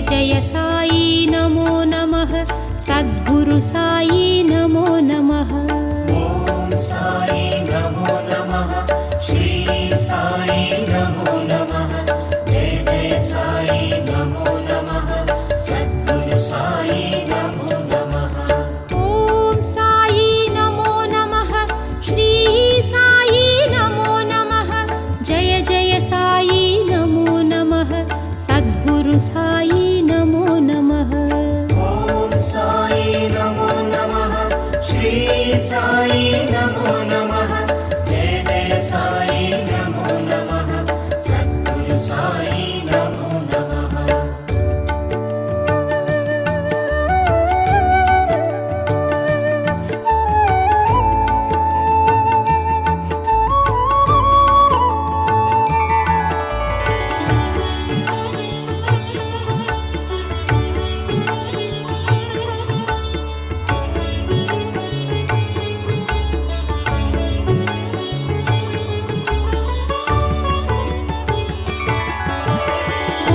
जय साई नमो नमः सद्गुरु साई नमो नमः। ओम साई नमो नमः श्री साई नमो नमः जय जय साई नमो नमः सद्गुरु साई नमो नमः। ओम साई नमो नमः श्री साई नमो नमः जय जय साई नमो नमः सद्गुरु साई नमो नमः। ओम साई नमो नमः श्री साई नमो नमः जय जय साई नमो नमः सद्गुरु साई नमो नमः।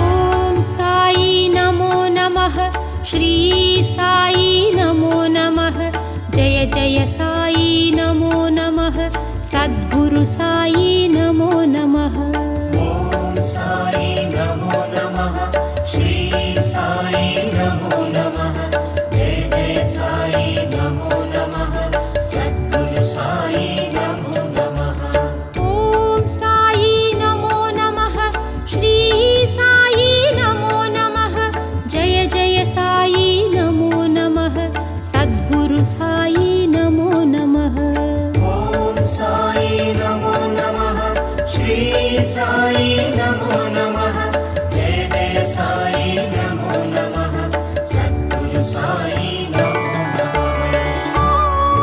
ओम साई नमो नमः श्री साई नमो नमः जय जय साई नमो नमः सद्गुरु साई नमो नमः। ओम साई नमो नमः श्री साई नमो नमः जय जय साई नमो नमः सद्गुरु साई नमो नमः। ओम साई नमो नमः श्री साई नमो नमः जय जय साई नमो नमः सद्गुरु साई नमो नमः। ओम साई नमो नमः श्री साई नमो नमः जय जय साई नमो नमः सद्गुरु साई नमो नमः।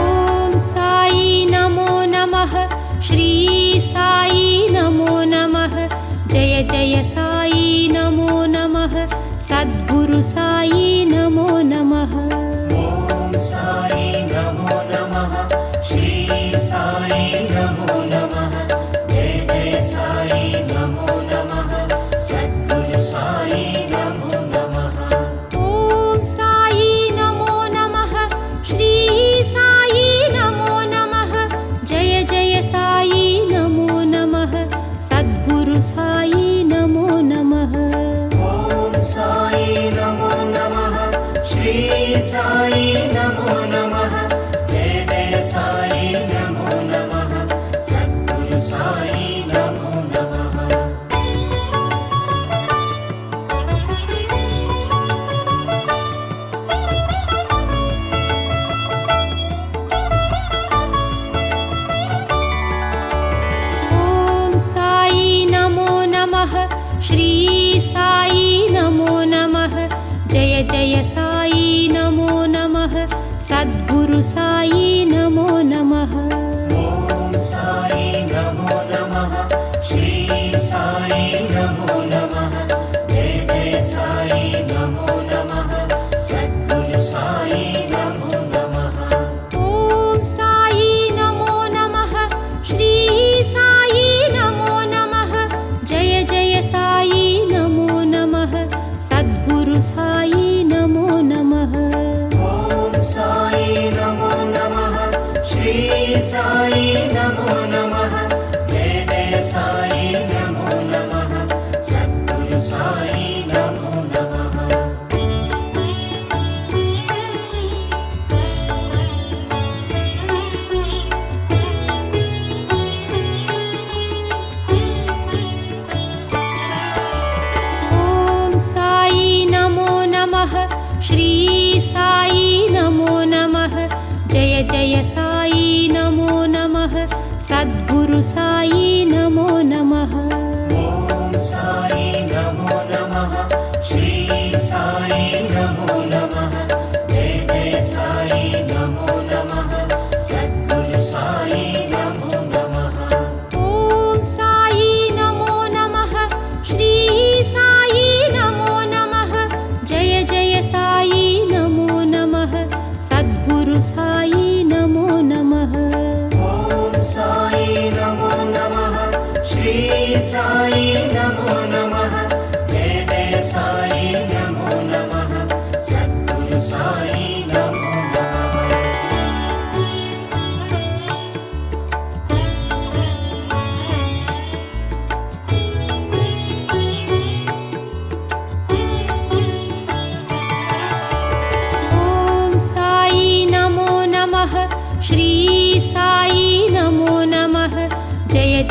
ओम साई नमो नमः श्री साई नमो नमः जय जय साई नमो नमः सद्गुरु साई नमो नमः। ओम साई नमो नमः श्री साई नमो नमः जय जय साई नमो नमः सद्गुरु साई नमो नमः। ओम साई नमो नमः श्री साई नमो नमः जय जय साई नमो नमः सद्गुरु साई नमो नमः। ओम साई नमो नमः श्री साई नमो नमः जय जय साई नमो नमः सद्गुरु साई नमो नमः। ओम साई नमो नमः श्री साई नमो नमः जय जय साई नमो नमः सद्गुरु साई नमो नमः। ओम साई नमो नमः श्री साई नमो नमः जय जय साई नमो नमः सद्गुरु साई नमो नमः। ओम साई नमो नमः श्री साई नमो नमः जय जय साई नमो नमः सद्गुरु साई नमो नमः। ओम साई नमो नमः श्री साई नमो नमः जय जय साई नमो नमः सद्गुरु साई नमो नमः। ओम साई नमो नमः श्री साई नमो नमः जय जय साई नमो नमः सद्गुरु साई नमो नमः। ओम साई नमो नमः श्री साई नमो नमः जय जय साई नमो नमः सद्गुरु साई नमो नमः। ओम साई नमो नमः श्री साई नमो नमः जय जय साई नमो नमः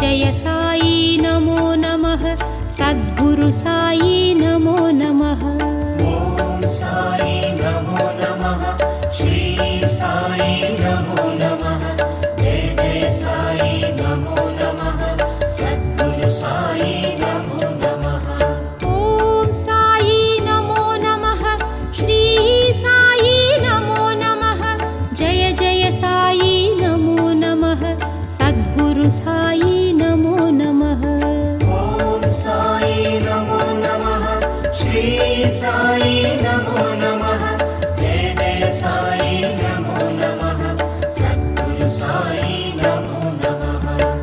जय साई नमो नमः सद्गुरु साई नमो नमः ॐ साई नमो नमः श्री साई नमो नमः जय जय साई नमो नमः सद्गुरु साई नमो नमः ॐ साई नमो नमः श्री साई नमो नमः जय जय साई नमो नमः सद्गुरु साई नमो नमः ॐ साई नमो नमः श्री साई नमो नमः जय जय साई नमो नमः सद्गुरु साई नमो नमः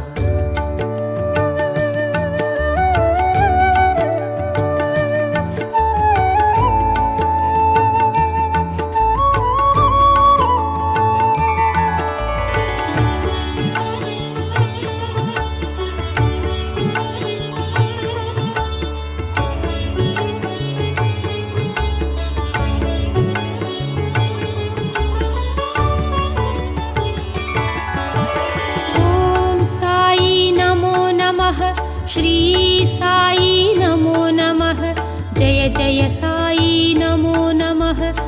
ॐ साई नमो नमः श्री साई नमो नमः जय जय साई नमो नमः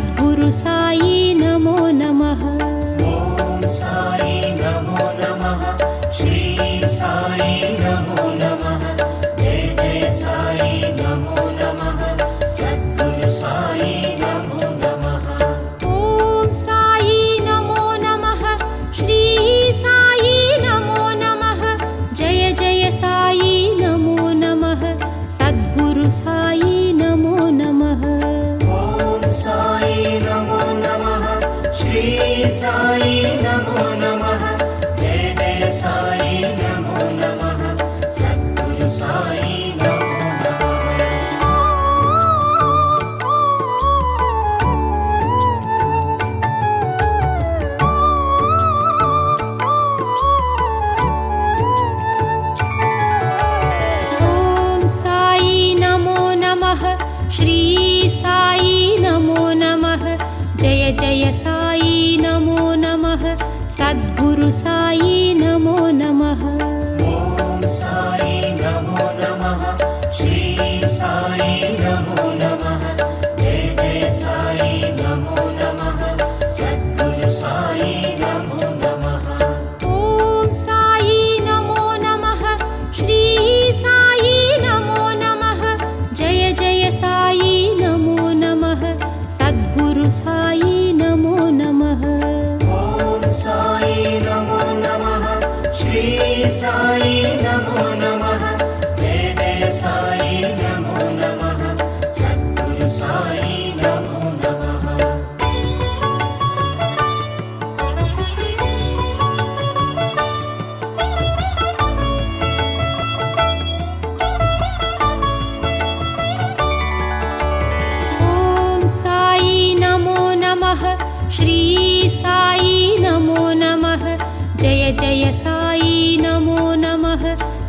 सद्गुरु साई नमो नमः ॐ साई नमो नमः श्री साई नमो नमः जय जय साई नमो नमः सद्गुरु साई नमो नमः ॐ साई नमो नमः श्री साई नमो नमः जय जय साई नमो नमः सद्गुरु साई नमो नमः ॐ साई नमो नमः श्री साई नमो नमः जय जय साई नमो नमः सद्गुरु साई नमो नमः ॐ साई नमो नमः श्री साई नमो नमः जय जय साई नमो नमः सद्गुरु साई नमो नमः ॐ साई नमो नमः श्री साई नमो नमः जय जय साई नमो नमः सद्गुरु साई नमो नमः ॐ साई नमो नमः श्री साई नमो नमः जय जय साई नमो नमः सद्गुरु साई नमो नमः ॐ साई नमो नमः श्री साई नमो नमः जय जय साई नमो नमः सद्गुरु साई नमो नमः ॐ साई नमो नमः श्री साई नमो नमः जय जय साई नमो नमः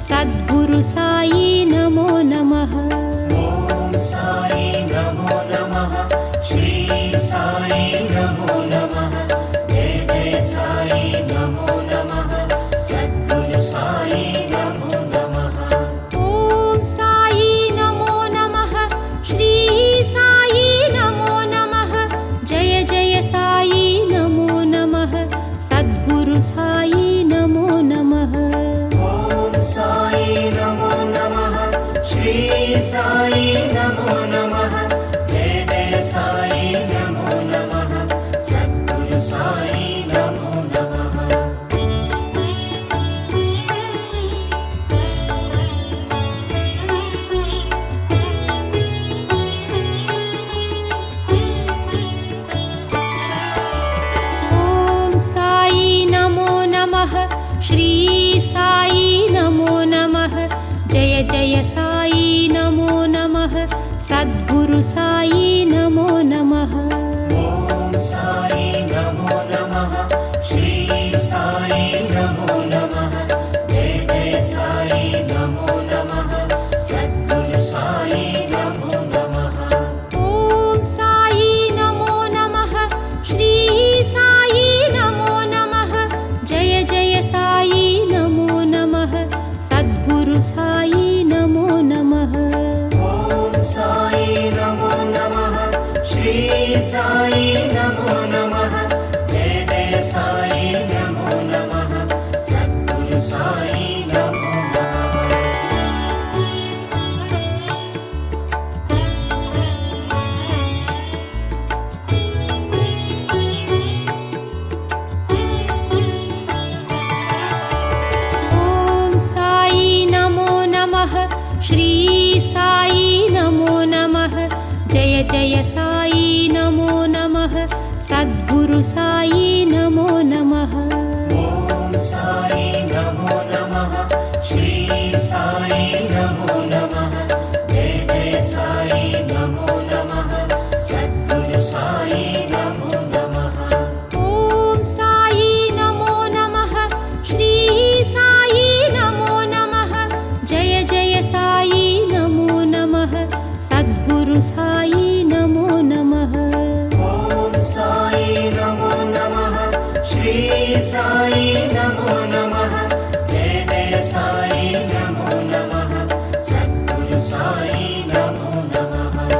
सद्गुरु साई नमो नमः ॐ साई नमो नमः श्री साई नमो नमः जय जय साई नमो नमः सद्गुरु साई नमो नमः ॐ साई नमो नमः श्री साई नमो नमः जय जय साई नमो नमः सद्गुरु साई नमो नमः ॐ साई नमो नमः श्री साई नमो नमः जय जय साई नमो नमः सद्गुरु साई नमो नमः ॐ साई नमो नमः श्री साई नमो नमः जय जय साई नमो नमः सद्गुरु साई नमो नमः ॐ साई नमो नमः श्री साई नमो नमः जय जय साई नमो नमः सद्गुरु साई नमो नमः ॐ साई नमो नमः श्री साई नमो नमः जय जय साई नमो नमः श्री साई नमो नमः जय जय साई नमो नमः सद्गुरु साई नमो नमः ॐ साई नमो नमः श्री साई नमो नमः जय जय साई नमो नमः सद्गुरु साई नमो नमः ॐ साई नमो नमः श्री साई नमो नमः जय जय साई नमो नमः सद्गुरु साई नमो नमः ॐ साई नमो नमः श्री साई नमो नमः जय जय साई नमो नमः सद्गुरु साई नमो नमः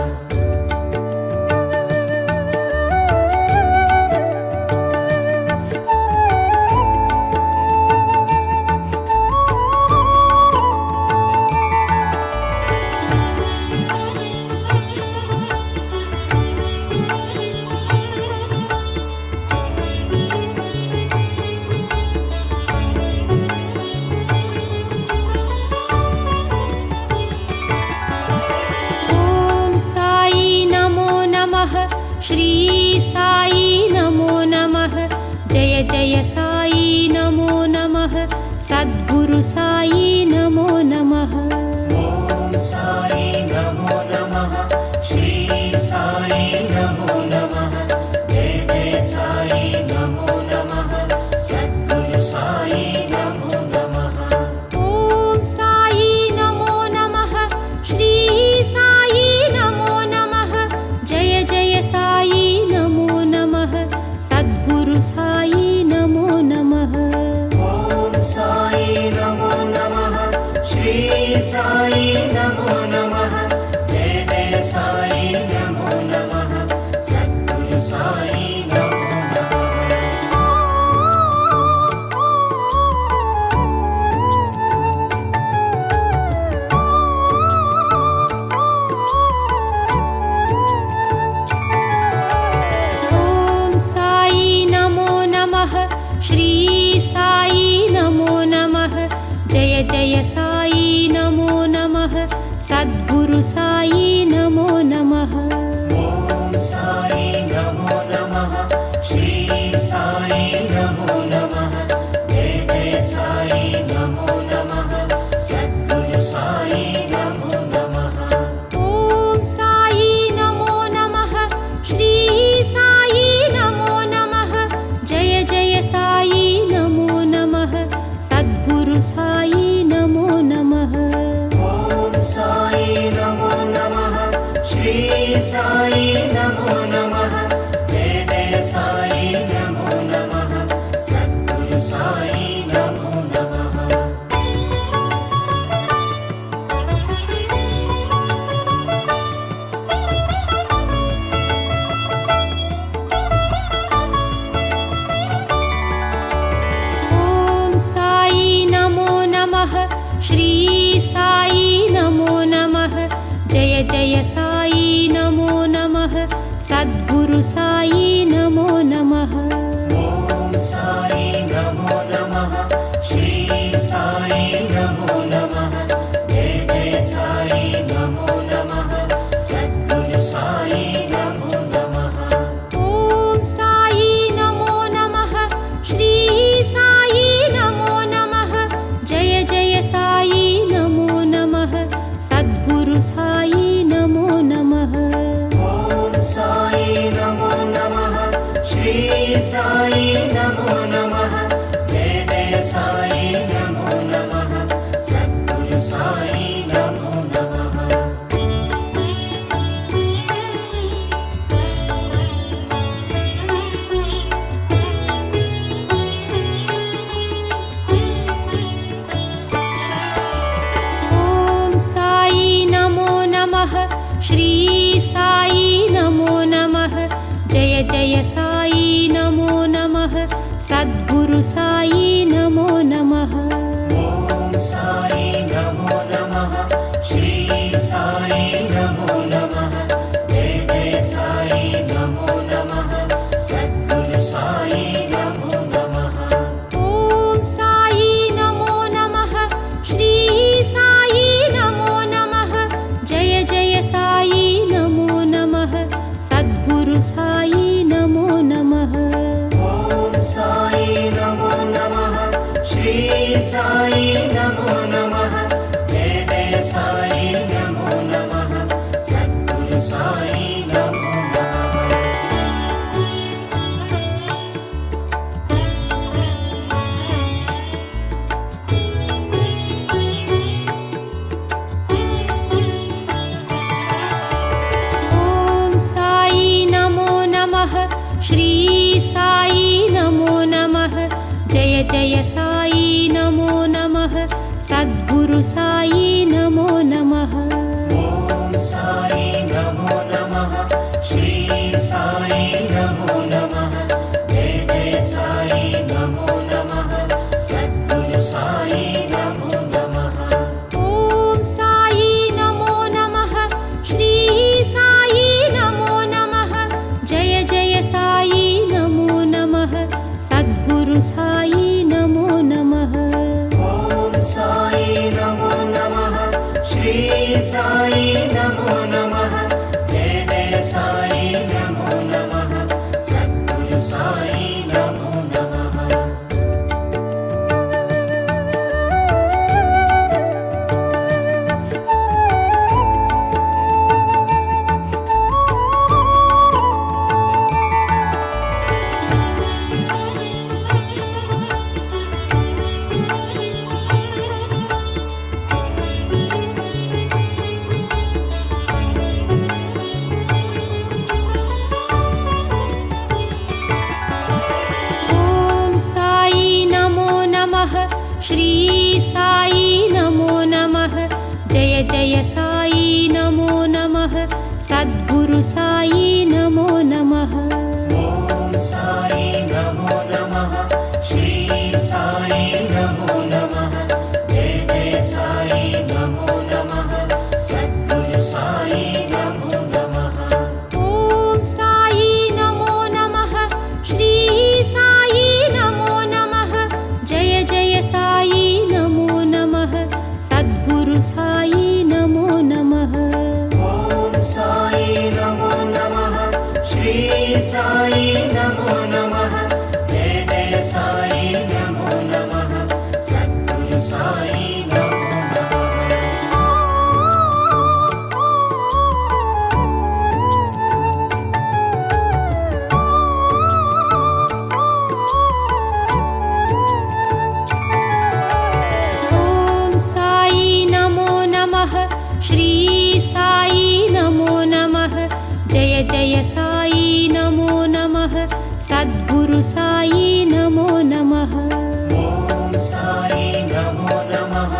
ॐ साई नमो नमः श्री साई नमो नमः जय जय साई नमो नमः सद्गुरु साई नमो नमः ॐ साई नमो नमः श्री साई नमो नमः जय जय साई नमो नमः सद्गुरु साई नमो नमः ॐ साई नमो नमः श्री साई नमो नमः जय जय साई नमो नमः सद्गुरु साई नमो नमः ॐ साई नमो नमः श्री साई नमो नमः जय जय साई नमो नमः सद्गुरु साई नमो नमः ॐ साई नमो नमः श्री साई नमो नमः जय जय साई नमो नमः सद्गुरु साई नमो नमः ॐ साई नमो नमः श्री साई नमो नमः जय जय साई नमो नमः सद्गुरु साई नमो नमः ॐ साई नमो नमः श्री साई नमो नमः जय जय साई नमो नमः सद्गुरु साई नमो नमः ॐ साई नमो नमः श्री साई नमो नमः जय जय साई नमो नमः सद्गुरु साई नमो नमः ॐ साई नमो नमः श्री साई नमो नमः जय जय साई नमो नमः सद्गुरु साई नमो नमः ॐ साई नमो नमः श्री साई नमो नमः जय जय साई नमो नमः सद्गुरु साई नमो नमः ॐ साई नमो नमः श्री साई नमो नमः जय जय साई नमो नमः सद्गुरु साई नमो नमः ॐ साई नमो नमः श्री साई नमो नमः जय जय साई नमो नमः सद्गुरु साई नमो नमः ॐ साई नमो नमः श्री साई नमो नमः जय जय साई नमो नमः सद्गुरु साई नमो नमः ॐ साई नमो नमः श्री साई नमो नमः जय जय साई नमो नमः सद्गुरु साई नमो नमः ॐ साई नमो नमः श्री साई नमो नमः जय साई नमो नमः सद्गुरु साई नमो नमः ॐ साई नमो नमः श्री साई नमो नमः जय जय साई नमो नमः सद्गुरु साई नमो नमः ॐ साई नमो नमः श्री साई नमो नमः जय जय साई नमो नमः सद्गुरु साई नमो नमः ॐ साई नमो नमः श्री साई नमो नमः जय जय साई नमो नमः सद्गुरु साई नमो नमः ॐ साई नमो नमः श्री साई नमो नमः जय जय साई नमो नमः सद्गुरु साई नमो नमः ॐ साई नमो नमः श्री साई नमो नमः जय जय साई नमो नमः सद्गुरु साई नमो नमः ॐ साई नमो नमः श्री साई नमो नमः जय जय साई नमो नमः सद्गुरु साई नमो नमः ॐ साई नमो नमः श्री साई नमो नमः जय जय साई नमो नमः सद्गुरु साई नमो नमः ॐ साई नमो नमः श्री साई नमो नमः जय जय साई नमो नमः सद्गुरु साई नमो नमः ॐ साई नमो नमः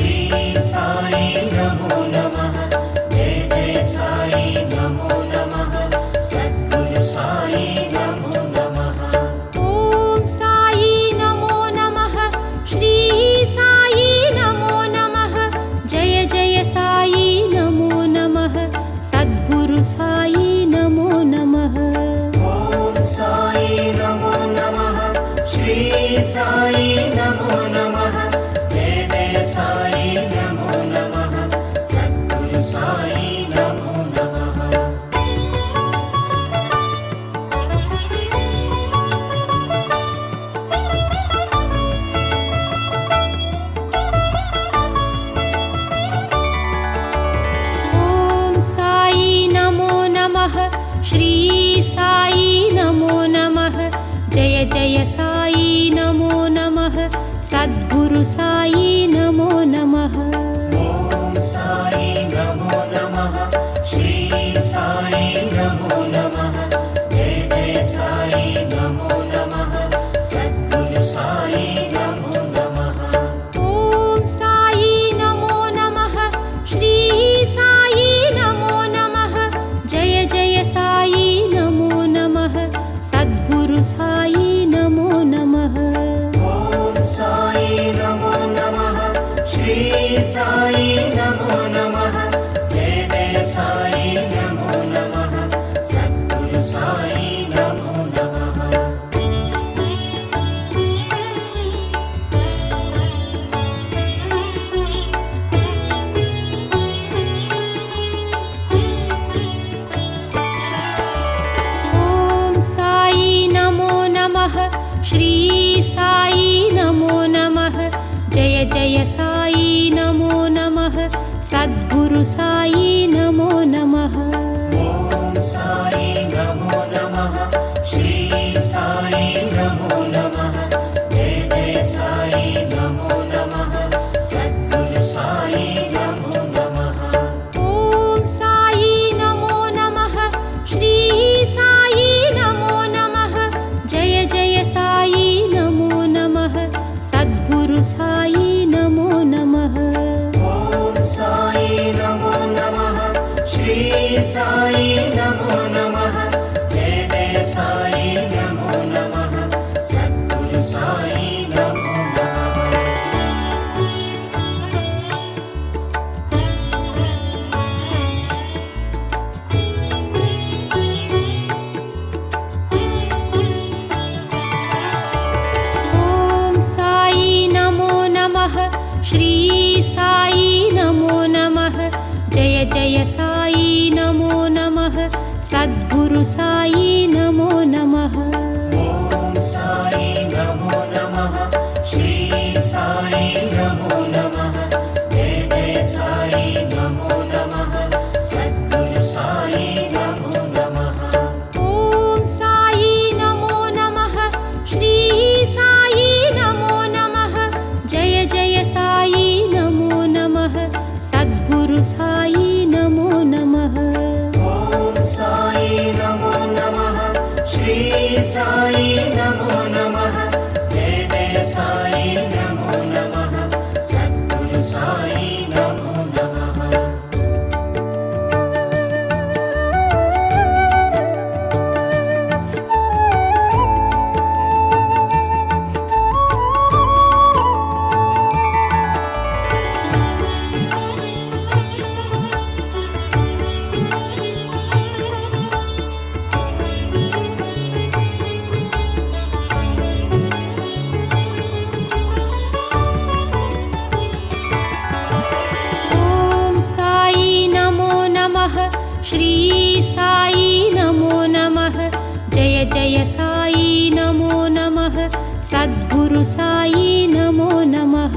श्री साई नमो नमः जय जय साई नमो नमः सद्गुरु साई नमो नमः ॐ साई नमो नमः श्री साई नमो नमः जय जय साई नमो नमः सद्गुरु साई नमो नमः ॐ साई नमो नमः श्री साई नमो नमः जय जय साई नमो नमः सद्गुरु साई नमो नमः ॐ साई नमो नमः श्री साई नमो नमः जय जय साई नमो नमः सद्गुरु साई नमो नमः ॐ साई नमो नमः श्री साई नमो नमः जय जय साई नमो नमः सद्गुरु साई नमो नमः ॐ साई नमो नमः श्री साई नमो नमः जय जय साई नमो नमः सद्गुरु साई नमो नमः ॐ साई नमो नमः श्री साई नमो नमः जय जय साई नमो नमः सद्गुरु साई नमो नमः ॐ साई नमो नमः श्री साई नमो नमः जय जय साई नमो नमः सद्गुरु साई नमो नमः ॐ साई नमो नमः श्री साई नमो नमः जय जय साई नमो नमः सद्गुरु साई नमो नमः ॐ साई नमो नमः श्री साई नमो नमः जय जय साई नमो नमः नमो नमः श्री साई नमो नमः जय जय साई नमो नमः सद्गुरु साई नमो नमः ॐ साई नमो नमः श्री साई नमो नमः जय जय साई नमो नमः सद्गुरु साई नमो नमः ॐ साई नमो नमः श्री साई नमो नमः जय जय साई नमो नमः सद्गुरु साई नमो नमः ॐ साई नमो नमः श्री साई नमो नमः जय जय साई नमो नमः सद्गुरु साई नमो नमः ॐ साई नमो नमः श्री साई नमो नमः जय जय साई नमो नमः सद्गुरु साई नमो नमः ॐ साई नमो नमः श्री साई नमो नमः जय जय साई नमो नमः सद्गुरु साई नमो नमः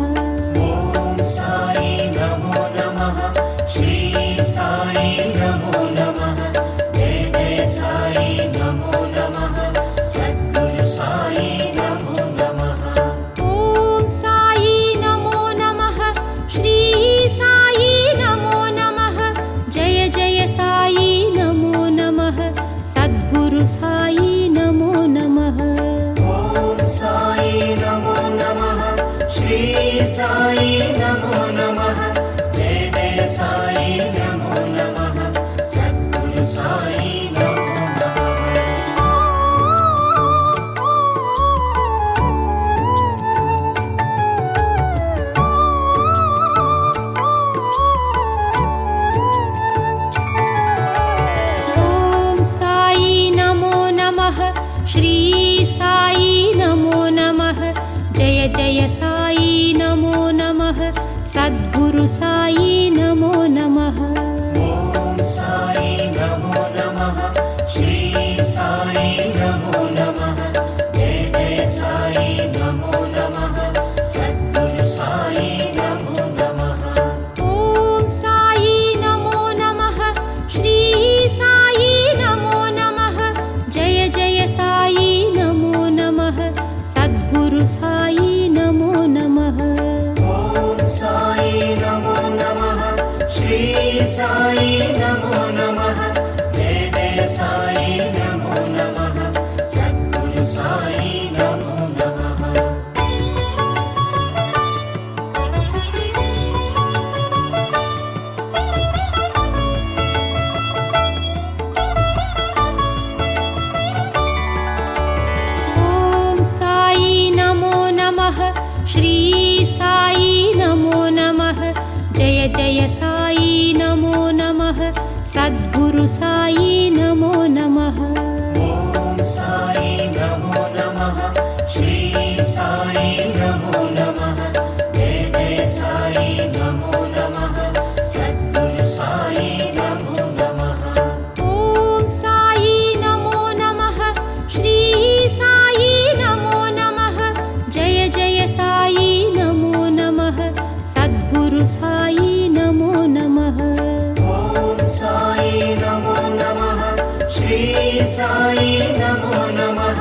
ॐ साई नमो नमः श्री साई नमो नमः जय जय साई नमो नमः सद्गुरु साई नमो नमः ॐ साई नमो नमः श्री साई नमो नमः जय जय साई नमो नमः सद्गुरु साई नमो नमः ॐ साई नमो नमः श्री साई नमो नमः जय जय साई नमो नमः सद्गुरु साई नमो नमः ॐ साई नमो नमः श्री साई नमो नमः जय जय साई नमो नमः सद्गुरु साई नमो नमः ॐ साई नमो नमः श्री साई नमो नमः जय जय साई नमो नमः सद्गुरु साई नमो नमः ॐ साई नमो नमः श्री साई नमो नमः जय जय साई नमो नमः सद्गुरु साई नमो नमः ॐ साई नमो नमः श्री साई नमो नमः जय जय साई नमो नमः सद्गुरु साई नमो नमः ॐ साई नमो नमः श्री साई नमो नमः जय जय साई नमो नमः सद्गुरु साई नमो नमः ॐ साई नमो नमः श्री साई नमो नमः जय जय साई नमो नमः सद्गुरु साई नमो नमः ॐ साई नमो नमः श्री साई नमो नमः जय जय साई नमो नमः सद्गुरु साई नमो नमः ॐ साई नमो नमः श्री साई नमो नमः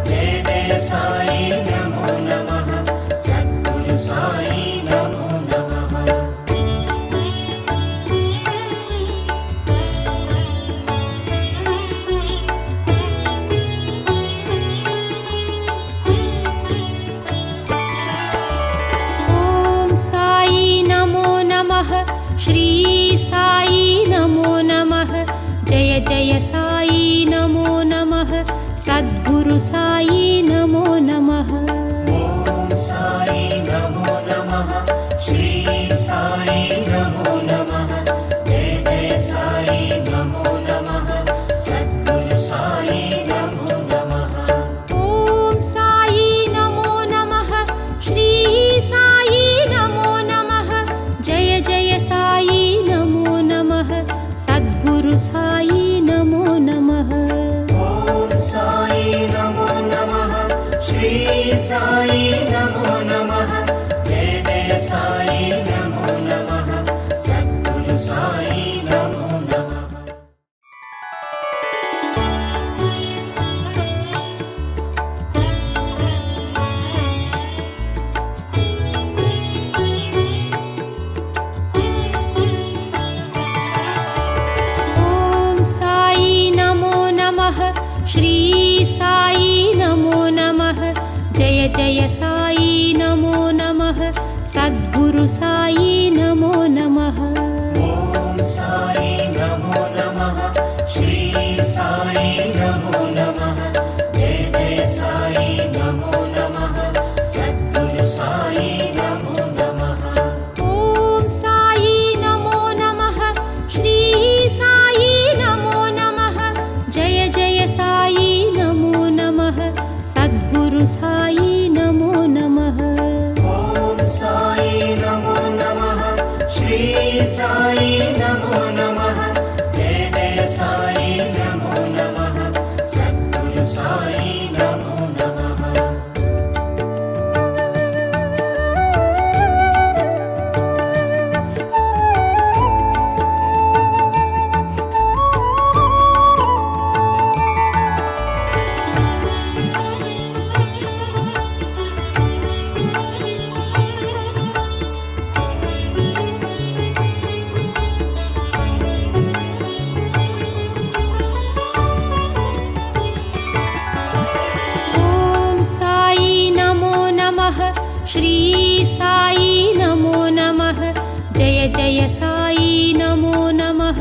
जय जय साई नमो नमः सद्गुरु साई नमो नमः ॐ साई नमो नमः श्री जय जय साई नमो नमः सद्गुरु साई नमो नमः ॐ साई नमो नमः श्री साई नमो नमः जय जय साई नमो नमः सद्गुरु साई नमो नमः ॐ साई नमो नमः श्री साई नमो नमः जय जय साई नमो नमः सद्गुरु साई नमो नमः ॐ साई नमो नमः श्री साई नमो नमः जय जय साई नमो नमः सद्गुरु साई नमो नमः ॐ साई नमो नमः श्री साई नमो नमः जय जय साई नमो नमः सद्गुरु साई नमो नमः ॐ साई नमो नमः श्री साई नमो नमः जय जय साई नमो नमः सद्गुरु साई नमो नमः ॐ साई नमो नमः श्री साई नमो नमः जय जय साई नमो नमः सद्गुरु साई नमो नमः ॐ साई नमो नमः श्री साई नमो नमः जय जय साई नमो नमः सद्गुरु साई नमो नमः ॐ साई नमो नमः श्री साई नमो नमः जय जय साई नमो नमः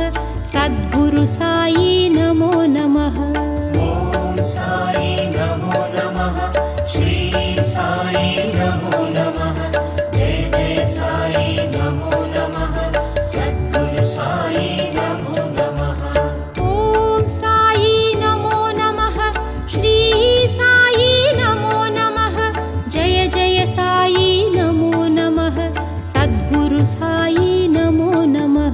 सद्गुरु साई नमो नमः ॐ साई नमो नमः श्री साई नमो नमः जय जय साई नमो नमः सद्गुरु साई नमो नमः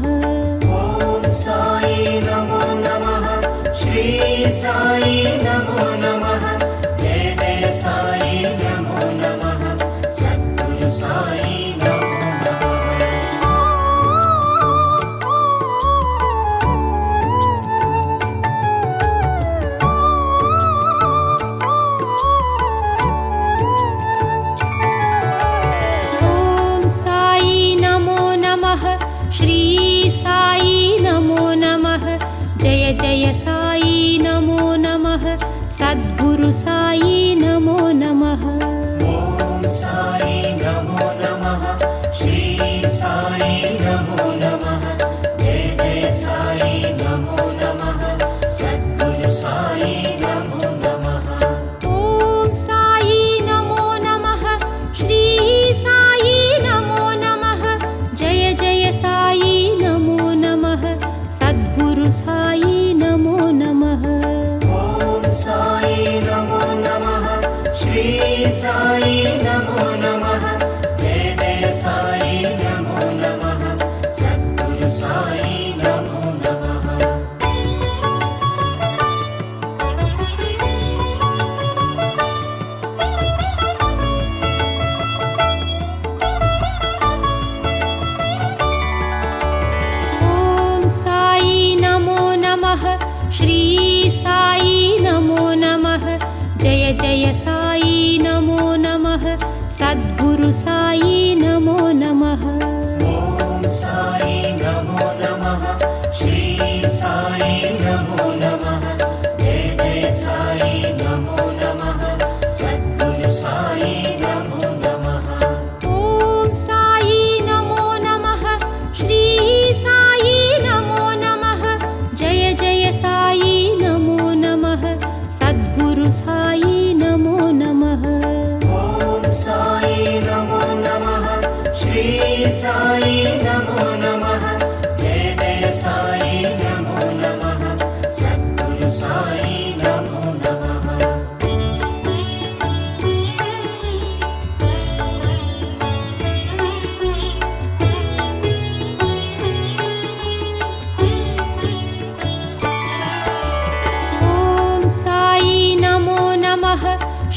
ॐ साई नमो नमः श्री साई नमो नमः जय जय साई नमो नमः सद्गुरु साई नमो नमः ॐ साई नमो नमः श्री साई नमो नमः जय जय साई नमो नमः सद्गुरु साई नमो नमः ॐ साई नमो नमः श्री साई नमो नमः जय जय साई नमो नमः सद्गुरु साई नमो नमः ॐ साई नमो नमः श्री साई नमो नमः जय जय साई नमो नमः सद्गुरु साई नमो नमः ॐ साई नमो नमः श्री साई नमो नमः जय जय साई नमो नमः सद्गुरु साई नमो नमः ॐ साई नमो नमः श्री साई नमो नमः जय जय साई नमो नमः सद्गुरु साई नमो नमः ॐ साई नमो नमः श्री साई नमो नमः जय जय साई नमो नमः सद्गुरु साई नमो नमः ॐ साई नमो नमः श्री साई नमो नमः जय जय साई नमो नमः सद्गुरु साई नमो नमः ॐ साई नमो नमः श्री साई नमो नमः जय जय साई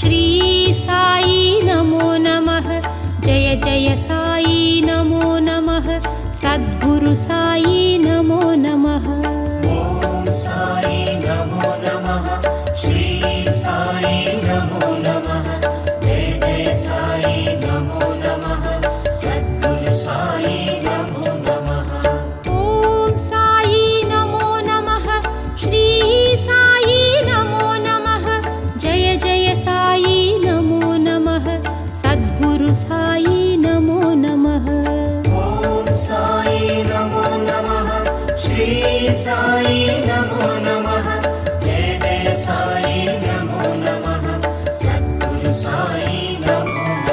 श्री साई नमो नमः। जय जय साई नमो नमः। सद्गुरु साई नमो नमः। ॐ साई नमो नमः। श्री साई नमो नमः। जय जय साई नमो नमः। सद्गुरु साई नमो नमः। ॐ साई नमो नमः। श्री साई नमो नमः। जय जय साई नमो नमः। सद्गुरु साई नमो नमः। ॐ साई नमो नमः। श्री साई नमो नमः। जय जय साई नमो नमः। सद्गुरु साई नमो नमः।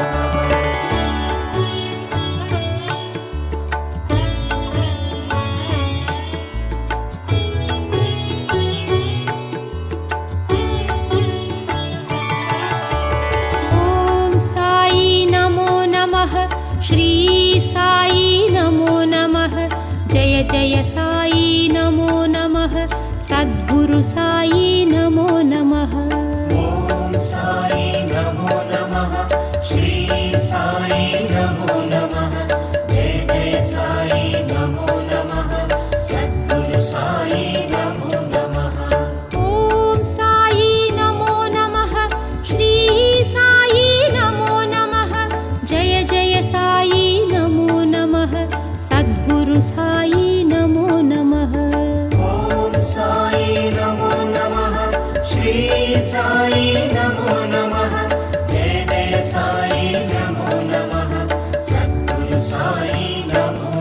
ॐ साई नमो नमः। श्री साई नमो नमः। जय जय साई नमो नमः। सद्गुरु साई नमो नमः। ॐ साई नमो नमः। श्री साई नमो नमः। जय जय साई नमो नमः। सद्गुरु साई नमो नमः। ॐ साई नमो नमः। श्री साई नमो नमः। जय जय साई नमो नमः। सद्गुरु साई नमो नमः। ॐ साई नमो नमः। श्री साई नमो नमः। जय जय साई नमो नमः। सद्गुरु साई नमो नमः।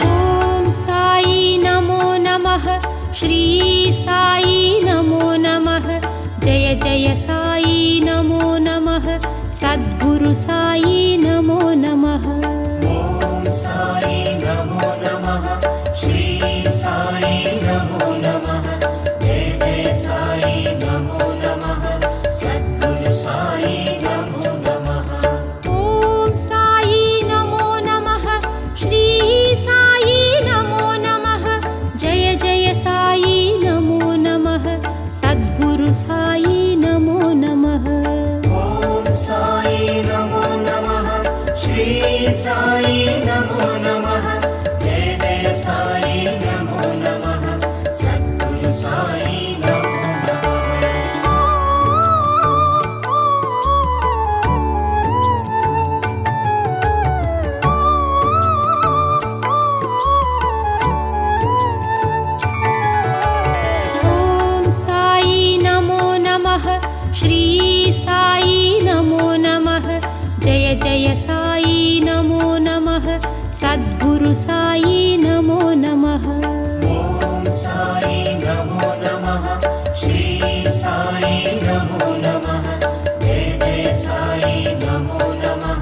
ॐ साई नमो नमः। श्री साई नमो नमः। जय जय साई नमो नमः। सद्गुरु साई नमो नमः। ॐ साई नमो नमः। श्री साई नमो नमः। जय जय साई नमो नमः। सद्गुरु साई नमो नमः। ॐ साई नमो नमः। श्री साई नमो नमः। जय जय साई नमो नमः। सद्गुरु साई नमो नमः। ॐ साई नमो नमः। श्री साई नमो नमः। जय जय साई नमो नमः। सद्गुरु साई नमो नमः। ॐ साई नमो नमः। श्री साई नमो नमः। जय जय साई नमो नमः। सद्गुरु साई नमो नमः। ॐ साई नमो नमः। श्री साई नमो नमः। जय जय साई नमो नमः।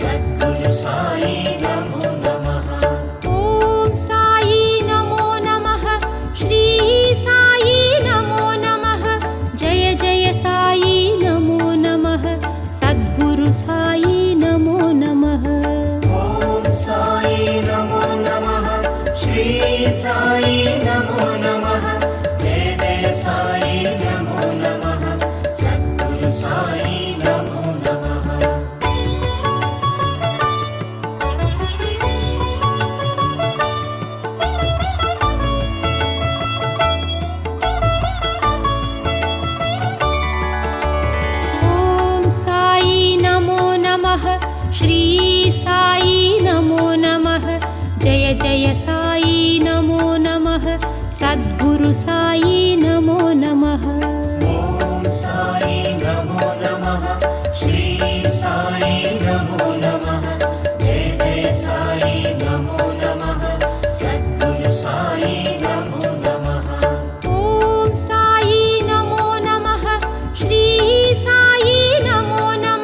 सद्गुरु साई नमो नमः। ॐ साई नमो नमः। श्री साई नमो नमः। जय जय साई नमो नमः। सद्गुरु साई नमो नमः। ॐ साई नमो नमः। श्री साई नमो नमः। जय जय साई नमो नमः। सद्गुरु साई नमो नमः। ॐ साई नमो नमः। श्री साई नमो नमः। जय जय साई नमो नमः। सद्गुरु साई नमो नमः। ॐ साई नमो नमः। श्री साई नमो नमः। जय जय साई नमो नमः। सद्गुरु साई नमो नमः। ॐ साई नमो नमः। श्री साई नमो नमः।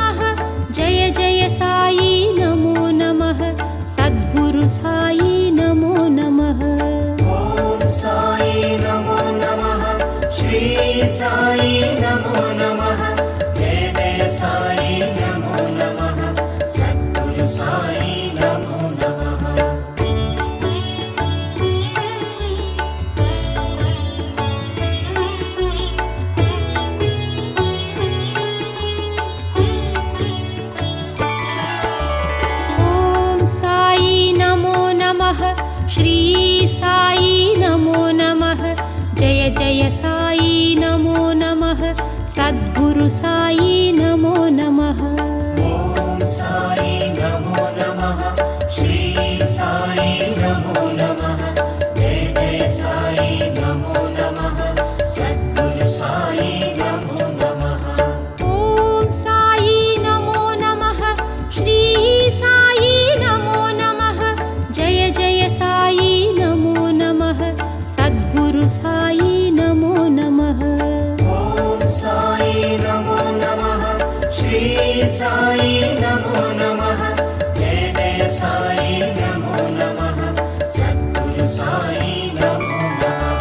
సాయి నమో నమః జయ జయ సాయి నమో నమః సద్గురు సాయి నమో నమః ఓం సాయి నమో నమః శ్రీ సాయి నమో నమః జయ జయ సాయి నమో నమః సద్గురు సాయి నమో నమః ఓం సాయి నమో నమః శ్రీ సాయి నమో నమః జయ జయ సాయి నమో నమః సద్గురు సాయి నమో నమః ఓం సాయి నమో నమః శ్రీ సాయి నమో నమః జయ జయ సాయి నమో నమః సద్గురు సాయి నమో నమః ఓం సాయి నమో నమః శ్రీ సాయి నమో నమః జయ జయ సాయి నమో నమః సద్గురు సాయి నమో నమః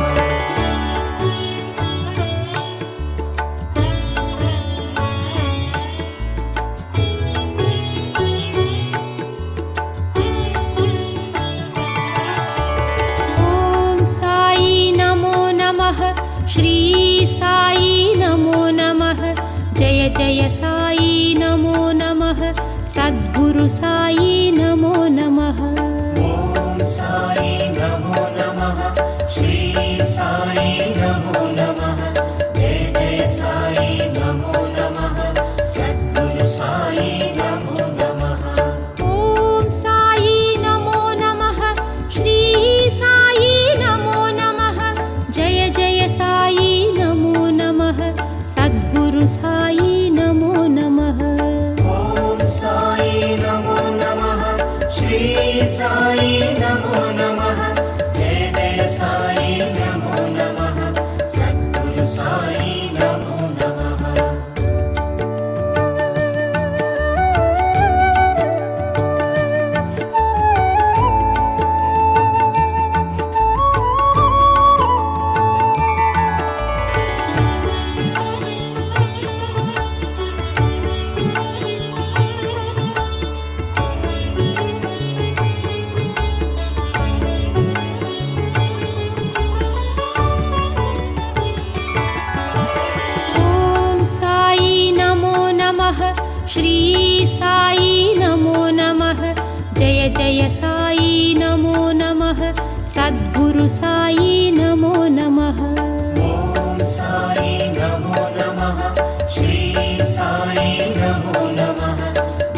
ఓం సాయి నమో నమః శ్రీ సాయి నమో నమః జయ జయ సాయి నమో నమః సద్గురు సాయి నమో నమః ఓం సాయి నమో నమః శ్రీ సాయి నమో నమః జయ జయ సాయి నమో నమః సద్గురు సాయి నమో నమః ఓం సాయి నమో నమః శ్రీ సాయి నమో నమః జయ జయ సాయి నమో నమః సద్గురు సాయి నమో నమః ఓం సాయి నమో నమః శ్రీ సాయి నమో నమః జయ జయ సాయి నమో నమః సద్గురు సాయి నమో నమః ఓం సాయి నమో నమః శ్రీ సాయి నమో నమః జయ జయ సాయి నమో నమః సద్గురు సాయి నమో నమః ఓం సాయి నమో నమః శ్రీ సాయి నమో నమః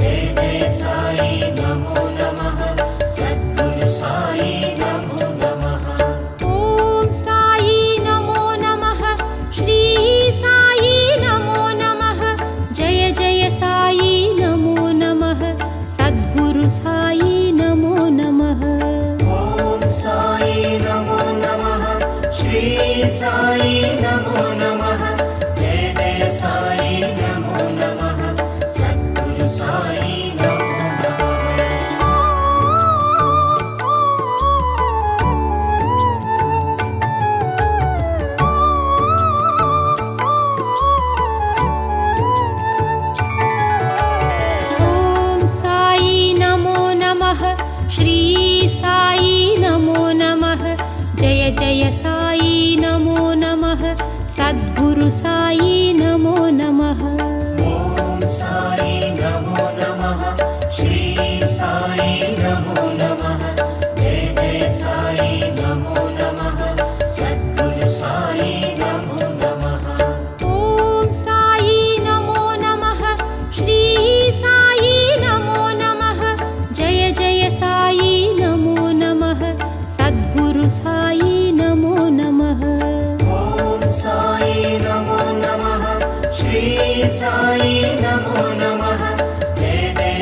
జయ జయ సాయి నమో నమః సద్గురు సాయి నమో నమః ఓం సాయి నమో నమః శ్రీ సాయి నమో నమః జయ జయ సాయి నమో నమః సద్గురు సాయి నమో నమః ఓం సాయి నమో నమః శ్రీ సాయి నమో నమః జయ జయ సాయి నమో నమః సద్గురు సాయి నమో నమః ఓం సాయి నమో నమః శ్రీ సాయి నమో నమః జయ జయ సాయి నమో నమః సద్గురు సాయి నమో నమః ఓం సాయి నమో నమః శ్రీ సాయి నమో నమః జయ జయ సాయి నమో నమః సద్గురు సాయి నమో నమః ఓం సాయి నమో నమః శ్రీ సాయి నమో నమః జయ జయ సాయి నమో నమః సద్గురు సాయి నమో నమః ఓం సాయి నమో నమః శ్రీ సాయి నమో నమః జయ జయ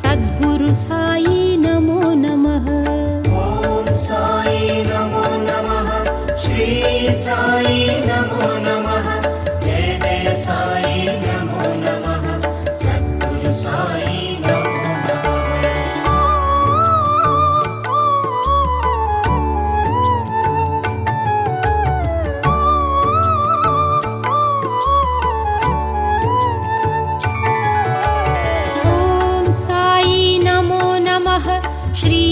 సద్గురు సాయి నమో నమః ఓం సాయి నమో నమః శ్రీ సాయి నమో నమః జయ జయ సాయి నమో నమః సద్గురు సాయి నమో నమః ఓం సాయి నమో నమః శ్రీ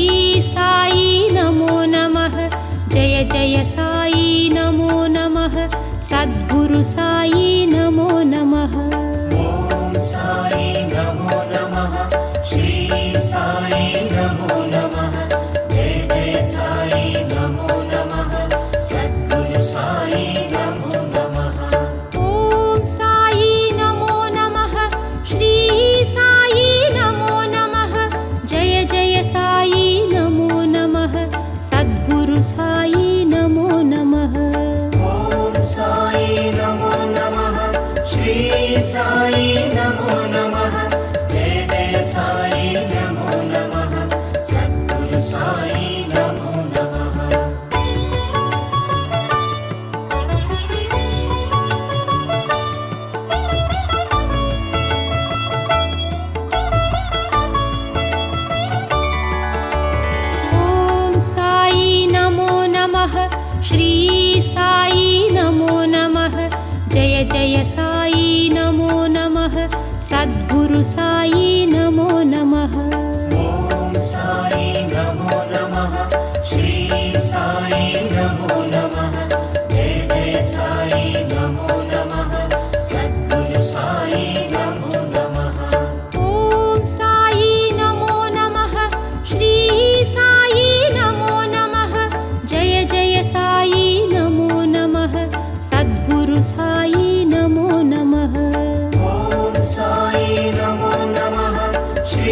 సాయి నమో నమః జయ జయ సాయి నమో నమః సద్గురు సాయి నమో నమః ఓం సాయి నమో నమః శ్రీ సాయి నమో నమః జయ జయ సాయి నమో నమః సద్గురు సాయి నమో నమః ఓం సాయి నమో నమః శ్రీ సాయి నమో నమః జయ జయ సాయి నమో నమః श्री साई नमो नमः जय जय साई नमो नमः सद्गुरु साई नमो नमः ॐ साई नमो नमः श्री साई नमो नमः जय जय साई नमो नमः सद्गुरु साई नमो नमः ॐ साई नमो नमः श्री साई नमो नमः जय जय साई नमो नमः सद्गुरु साई नमो नमः ॐ साई नमो नमः श्री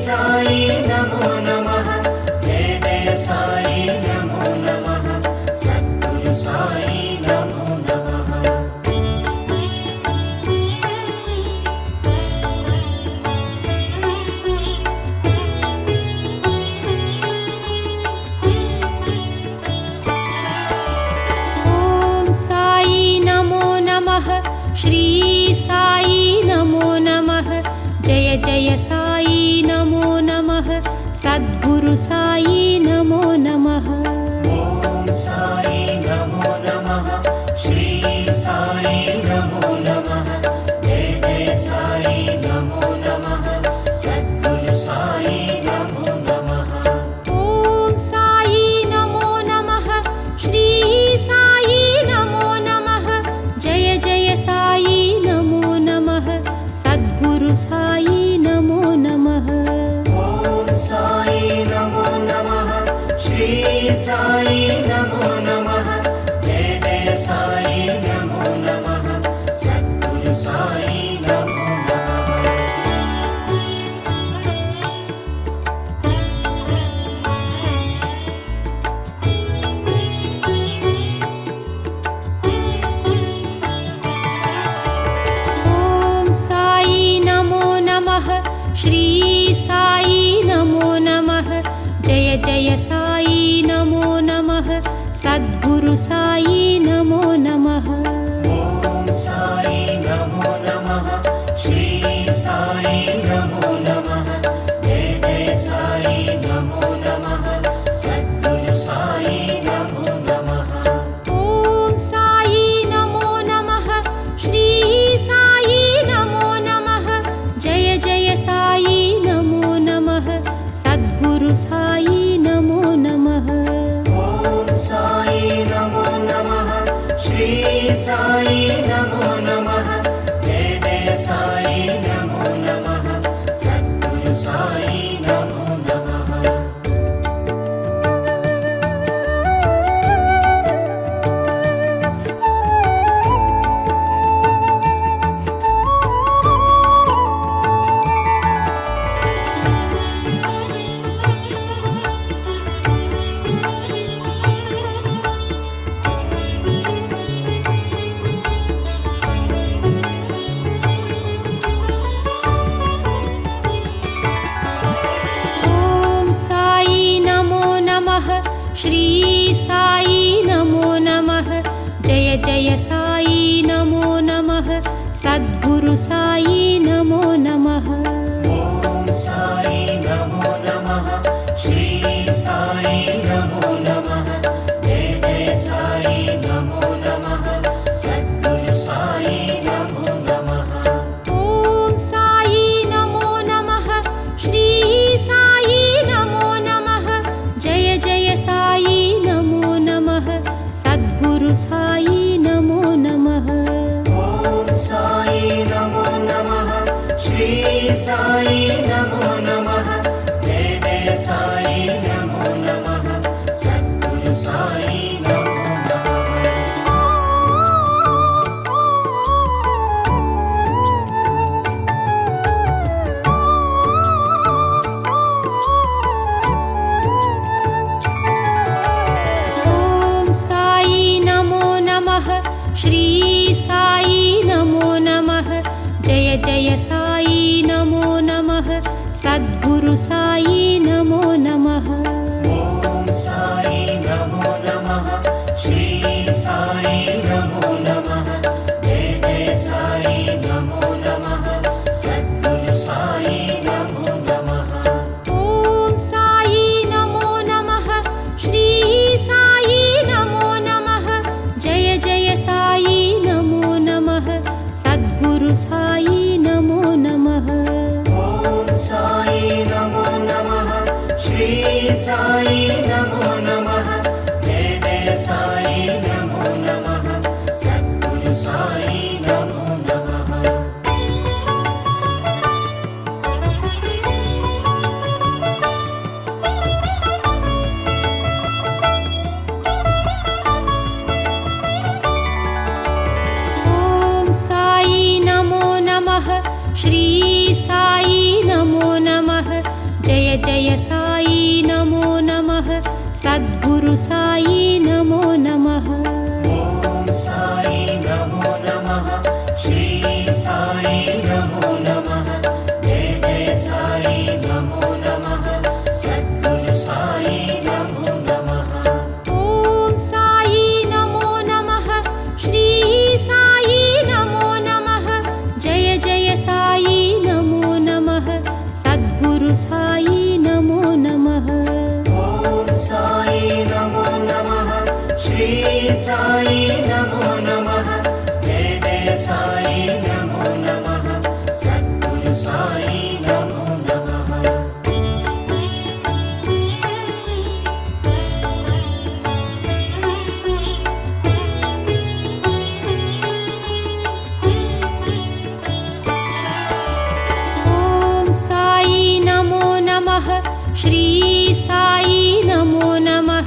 साई नमो नमः जय जय साई नमो नमः सद्गुरु साई नमो नमः ॐ साई नमो नमः श्री साई नमो नमः जय जय साई नमो नमः सद्गुरु साई नमो नमः ॐ साई नमो नमः श्री साई नमो नमः जय जय साई नमो नमः सद्गुरु साई नमो नमः ॐ साई नमो नमः श्री साई नमो नमः जय जय साई नमो नमः सद्गुरु साई नमो नमः ॐ साई नमो नमः श्री साई नमो नमः जय जय साई नमो नमः सद्गुरु साई नमो नमः ॐ साई नमो नमः श्री साई नमो नमः जय जय साई नमो नमः सद्गुरु साई नमो नमः ॐ साई नमो नमः श्री साई नमो नमः जय जय साई नमो नमः सद्गुरु साई नमो नमः ॐ साई नमो नमः श्री साई नमो नमः जय जय साई नमो नमः सद्गुरु साई नमो नमः ॐ साई नमो नमः श्री साई नमो नमः जय जय साई नमो नमः सद्गुरु साई नमो नमः ॐ साई नमो नमः श्री साई नमो नमः जय जय साई नमो नमः सद्गुरु साई नमो नमः ॐ साई नमो नमः श्री साई नमो नमः जय जय साई नमो नमः सद्गुरु साई नमो नमः ॐ साई नमो नमः श्री साई नमो नमः जय जय साई नमो नमः सद्गुरु साई नमो नमः ॐ साई नमो नमः श्री साई नमो नमः जय जय साई नमो नमः सद्गुरु साई नमो नमः ॐ साई नमो नमः श्री साई नमो नमः जय जय साई नमो नमः सद्गुरु साई नमो नमः ॐ साई नमो नमः श्री साई नमो नमः जय जय साई नमो नमः सद्गुरु साई नमो नमः ॐ साई नमो नमः श्री साई नमो नमः जय जय साई नमो नमः सद्गुरु साई नमो नमः ॐ साई नमो नमः श्री साई नमो नमः जय जय साई नमो नमः सद्गुरु साई नमो नमः ॐ साई नमो नमः श्री साई नमो नमः जय जय साई नमो नमः सद्गुरु साई नमो नमः ॐ साई नमो नमः श्री साई नमो नमः जय जय साई नमो नमः सद्गुरु साई नमो नमः ॐ साई नमो नमः श्री साई नमो नमः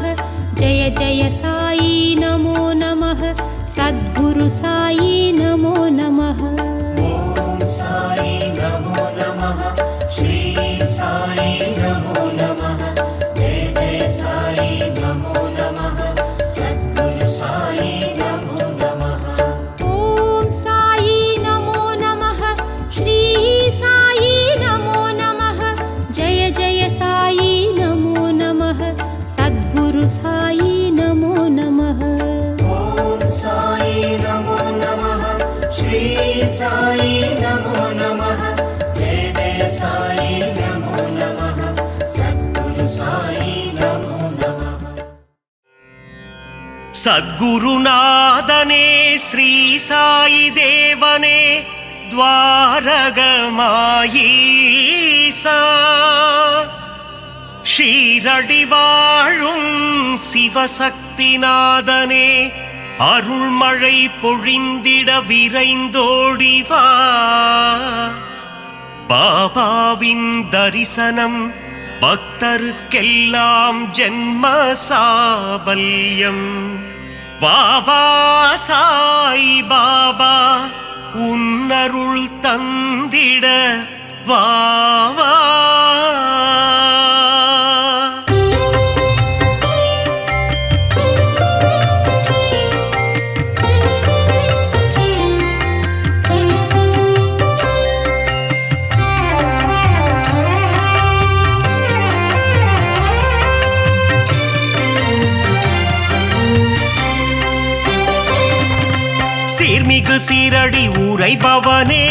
जय जय साई नमो नमः सद्गुरु साई नमो नमः ॐ साई नमो नमः श्री साई नमो नमः जय जय साई नमो नमः सद्गुरु साई नमो नमः ॐ साई नमो नमः श्री साई नमो नमः जय जय साई नमो नमः सद्गुरु साई नमो नमः ॐ साई नमो नमः श्री साई नमो नमः जय जय साई नमो नमः सद्गुरु साई नमो नमः सद्गुरुनादने श्री साई देवने द्वारகமாயீசா ஷீரடி வாழும் சிவசக்திநாதனே அருள்மழை பொழிந்திட விரைந்தோடிவா பாபாவின் தரிசனம் பக்தருக்கெல்லாம் ஜென்ம சாபல்யம் வாவா சாய் பாபா உன்னருள் தந்திட வாவா சீர்மிகு சீரடி உரைபவனே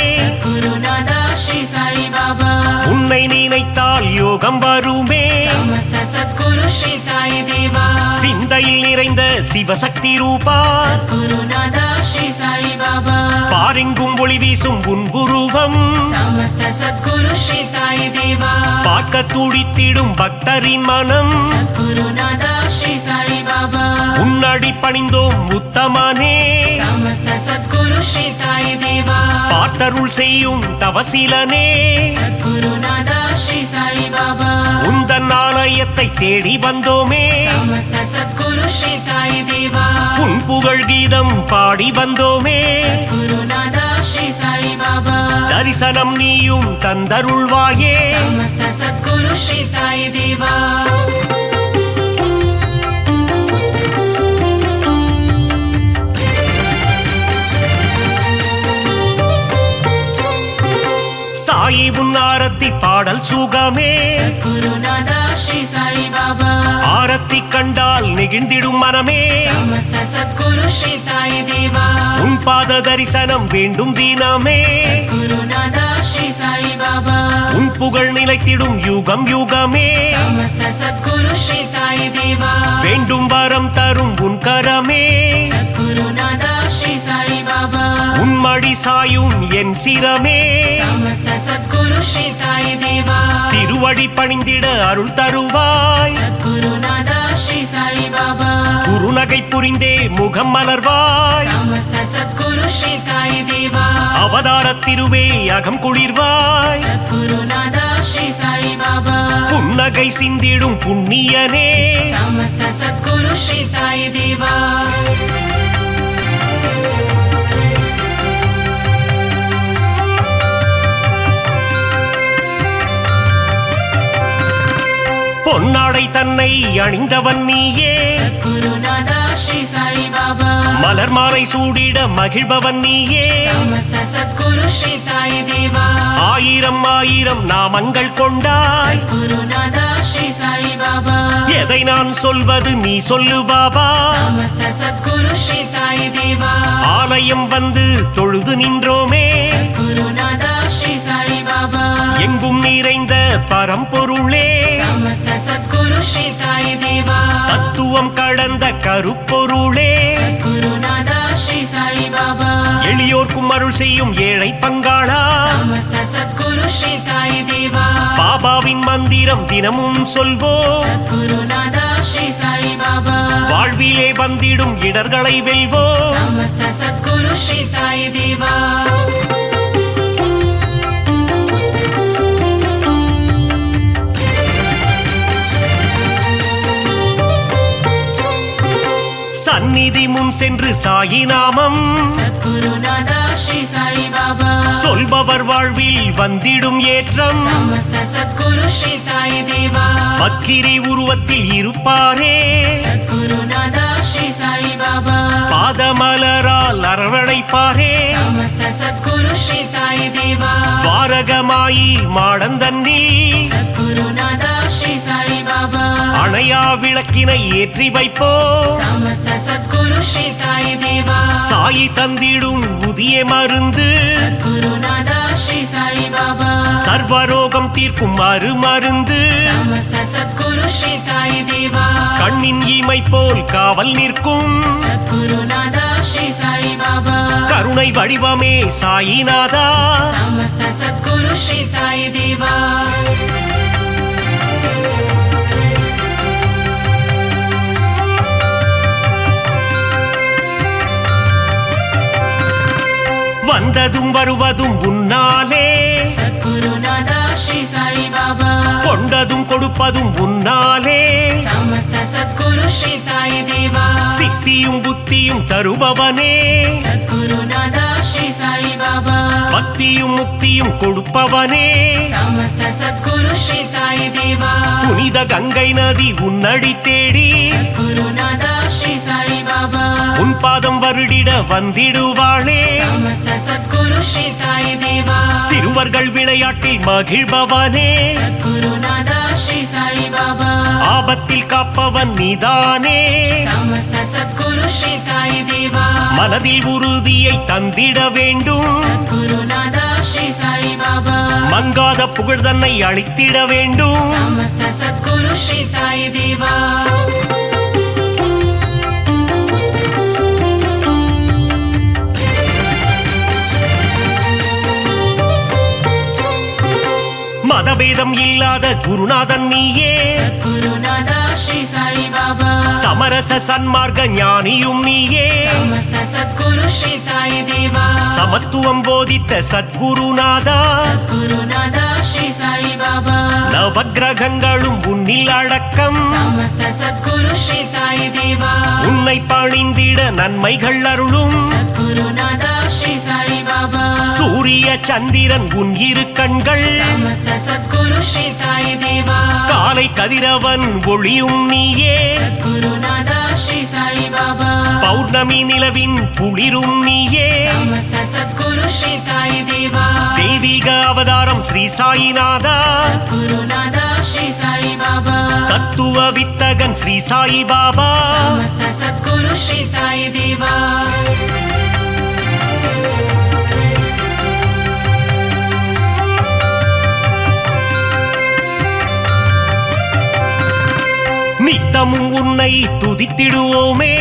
गुरुनादा श्री साई बाबा உன்னை நினைத்தால் யோகம் வருமே समस्त सद्गुरु श्री साई देवा சிந்தையில் நிறைந்த சிவசக்தி ரூபா गुरुनादा श्री साई बाबा பாரெங்கும் ஒளி வீசும் உன் உருவம் समस्त सद्गुरु श्री साई देवा பார்க்க துடித்திடும் பக்தரின் மனம் गुरुनादा श्री साई बाबा உன்னடி பணிந்தோம் உத்தமனே समस्त सद्गुरु श्री साई देवा பார்த்தருள் செய்யும் தவசிலனே गुरुनादा श्री साई बाबा உந்தன் ஆலயத்தை தேடி வந்தோமே समस्त सद्गुरु श्री साई देवा உன் புகழ் கீதம் பாடி வந்தோமே गुरुनादा श्री साई बाबा தரிசனம் நீயும் தந்தருள்வாயே समस्त सद्गुरु श्री साई देवा சாயி உன் ஆரத்தி பாடல் சுகமே गुरुनादा श्री साई बाबा ஆரத்தி கண்டால் நெகிழ்ந்திடும் மனமே समस्त सद्गुरु श्री साई देवा உன் பாத தரிசனம் வேண்டும் தினமே गुरुनादा श्री साई बाबा உன் புகழ் நிலைத்திடும் யுகம் யுகமே समस्त सद्गुरु श्री साई देवा வேண்டும் வரம் தரும் உன் கரமே गुरुनादा श्री साई बाबा உன்மடி சாயும் என் சிரமே समस्त सद्गुरु श्री साई देवा திருவடி பணிந்திட அருள் தருவாய் गुरुनादा श्री साई बाबा குருநகை புரிந்தே முகம் மலர்வாய் समस्त सद्गुरु श्री साई देवा அவதார திருவே அகம் குளிர்வாய் गुरुनादा श्री साई बाबा புன்னகை சிந்திடும் புண்ணியனே समस्त सद्गुरु श्री साई देवा மலராடை தன்னை அணிந்தவன் நீயே சத்குருநாதா ஸ்ரீ சாய் பாபா மலர் மாலை சூடிட மகிழ்பவன் நீயே சமஸ்த சத்குரு ஸ்ரீ சாய் தேவா ஆயிரம் ஆயிரம் நாமங்கள் கொண்டாய் சத்குருநாதா ஸ்ரீ சாய் பாபா எதை நான் சொல்வது நீ சொல்லு பாபா சமஸ்த சத்குரு ஸ்ரீ சாய் தேவா ஆலயம் வந்து தொழுது நின்றோமே குருநாதா ஸ்ரீ சாய் பாபா எங்கும் நிறைந்த பரம்பொருளே சமஸ்த சத்குரு ஸ்ரீ சாய் தேவா தத்துவம் கடந்த கருப்பொருளே குருநாதா ஸ்ரீ சாய் பாபா எளியோர்க்கும் அருள் செய்யும் ஏழை பங்காளா சமஸ்த சத்குரு ஸ்ரீ சாய் தேவா பாபாவின் மந்திரம் தினமும் சொல்வோம் குருநாதா ஸ்ரீ சாய் பாபா வாழ்விலே வந்திடும் இடர்களை வெல்வோம் சமஸ்த சத்குரு ஸ்ரீ சாய் தேவா சந்நிதி முன் சென்று சாயி நாமம் சத்குருநாதா ஸ்ரீ சாய் பாபா சொல்பவர் வாழ்வில் வந்திடும் ஏற்றம் சமஸ்த சத்குரு ஸ்ரீ சாய் தேவா பக்கிரி உருவத்தில் இருப்பாரே சத்குருநாதா ஸ்ரீ சாய் பாபா பாதமலரால் அரவணைப்பாரே சமஸ்த சத்குரு ஸ்ரீ சாய் தேவா வாரகமாயி மாடந்தன்னில் சத்குருநாதா ஸ்ரீ சாய் பாபா அணையா விளக்கினை ஏற்றி வைப்போ சமஸ்த சத்குரு ஸ்ரீ சாய் தேவா சாயி தந்திடும் புதிய மருந்து குருநாதா ஸ்ரீ சாய் பாபா சர்வரோகம் தீர்க்கும் மருந்து சமஸ்த சத்குரு ஸ்ரீ சாய் தேவா கண்ணின் இமை போல் காவல் நிற்கும் குருநாதா ஸ்ரீ சாய் பாபா கருணை வடிவமே சாயிநாதா சமஸ்த சத்குரு ஸ்ரீ சாய் தேவா வந்ததும் வருவதும் உன்னாலே சத்குருநாதா ஸ்ரீ சாய் பாபா கொண்டதும் கொடுப்பதும் உன்னாலே சமஸ்த சத்குரு ஸ்ரீ சாய் தேவா சித்தியும் புத்தியும் தருபவனே சத்குருநாதா ஸ்ரீ சாய் பாபா பக்தியும் முக்தியும் கொடுப்பவனே சமஸ்த சத்குரு ஸ்ரீ சாய் தேவா புனித கங்கை நதி உன்னடி தேடி குருநாதா ஸ்ரீ சாய் பாபா உன் பாதம் வருடிட வந்திடுவாளே சமஸ்த சத்குரு ஸ்ரீ சாய் தேவா சிறுவர்கள் விளையாட்டில் மகிழ்பவனே குருநாதா ஸ்ரீ சாய் பாபா ஆபத்தில் காப்பவன் நீதானே சமஸ்த சத்குரு ஸ்ரீ சாய் தேவா மனதில் உறுதியை தந்திட வேண்டும் குருநாதா ஸ்ரீ சாய் பாபா மங்காத புகழ் தன்னை அளித்திட வேண்டும் சமஸ்த சத்குரு ஸ்ரீ சாய் தேவா மதபேதம் இல்லாத குருநாதன் நீயே குருநாதா ஸ்ரீ சாய் பாபா சமரச சன்மார்க்க ஞானியும் நீயே சமஸ்த சத்குரு ஸ்ரீ சாய் தேவா சமத்துவம் போதித்த சத்குருநாதா குருநாதா ஸ்ரீ சாய் பாபா நவக்கிரகங்களும் உன்னில் அடக்கம் சமஸ்த சத்குரு ஸ்ரீ சாய் தேவா உன்னை பணிந்திட நன்மைகள் அருளும் குருநாதா ஸ்ரீ சாய் பாபா சூரிய சந்திரன் உன் இரு கண்கள் சமஸ்த சத்குரு ஸ்ரீ சாய் தேவா காலை கதிரவன் ஒளியும் நீயே குருநாதா ஸ்ரீ சாய் பாபா பௌர்ணமி நிலவின் குளிரும் நீயே சமஸ்த சத்குரு ஸ்ரீ சாய் தேவா தெய்வீக அவதாரம் ஸ்ரீ சாயிநாதா குருநாதா ஸ்ரீ சாய் பாபா தத்துவ வித்தகன் ஸ்ரீ சாய் பாபா சமஸ்த சத்குரு ஸ்ரீ சாய் தேவா நித்தமும் உன்னை துதித்திடுவோமே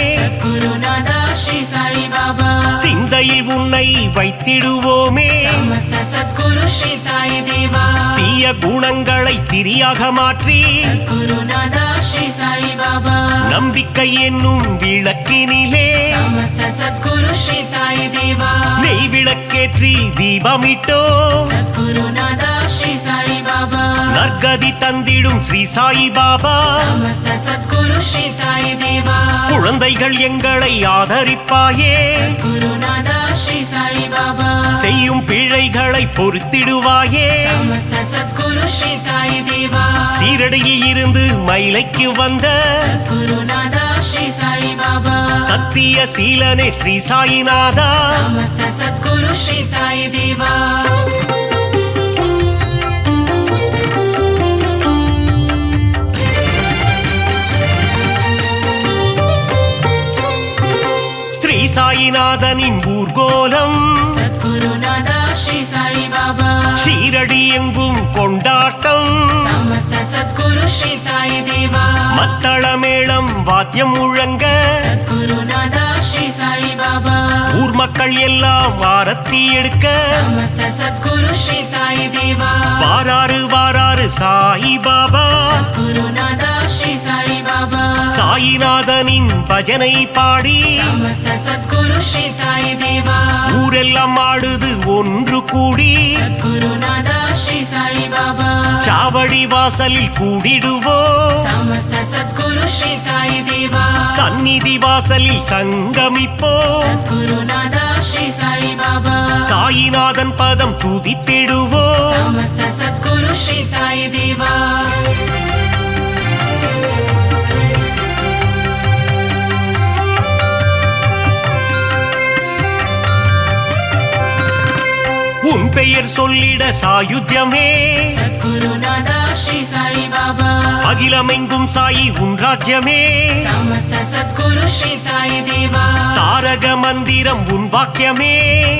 குருநாதா ஸ்ரீ சாய் பாபா சிந்தையில் உன்னை வைத்திடுவோமே சமஸ்த சத்குரு ஸ்ரீ சாய் தேவா தீய குணங்களை திரியாக மாற்றி குருநாதா ஸ்ரீ சாய் பாபா நம்பிக்கை என்னும் விளக்கினிலே சமஸ்த சத்குரு ஸ்ரீ சாய் தேவா நெய் விளக்கேற்றி தீபமிட்டோ குருநாதா ஸ்ரீ சாய் பாபா நற்கதி தந்திடும் ஸ்ரீ சாயி பாபா समस्त सद्गुरु श्री साई देवा குழந்தைகள் எங்களை ஆதரிப்பாயே गुरुनादा श्री साई बाबा செய்யும் பிழைகளை பொறுத்திடுவாயே समस्त सद्गुरु श्री साई देवा சீரடியில் இருந்து மயிலைக்கு வந்த गुरुनादा श्री साई बाबा சத்திய சீலனே ஸ்ரீ சாயிநாதா समस्त सद्गुरु श्री साई देवा ஸ்ரீ சாயிநாதனின் ஊர்கோலம் सद्गुरुनादा श्री साई बाबा ஷீரடி எங்கும் கொண்டாட்டம் समस्त सद्गुरु श्री साई देवा மத்தள மேளம் வாத்தியம் முழங்க सद्गुरुनादा श्री साई बाबा ஊர் மக்கள் எல்லாம் ஆரத்தி எடுக்க समस्त सद्गुरु श्री साई देवा வாராறு வாராறு சாயி பாபா गुरुनादा श्री साई बाबा சாயிநாதனின் பஜனை பாடி समस्त सद्गुरु श्री साई देवा ஊரெல்லாம் ஆடுது ஒன்று கூடி गुरुनादा श्री साई बाबा சாவடி வாசலில் கூடிடுவோம் समस्त सद्गुरु श्री साई देवा சந்நிதி வாசலில் சங்கமிப்போம் गुरुनादा श्री साई बाबा சாயிநாதன் பதம் துதித்திடுவோம் समस्त सद्गुरु श्री साई देवा உன் பெயர் சொல்லிட சாயுஜ்யமே सद्गुरुनादा श्री साई बाबा அகிலமெங்கும் சாயி உன் ராஜ்யமே समस्त सद्गुरु श्री साई देवा தாரக மந்திரம் உன் வாக்கியமே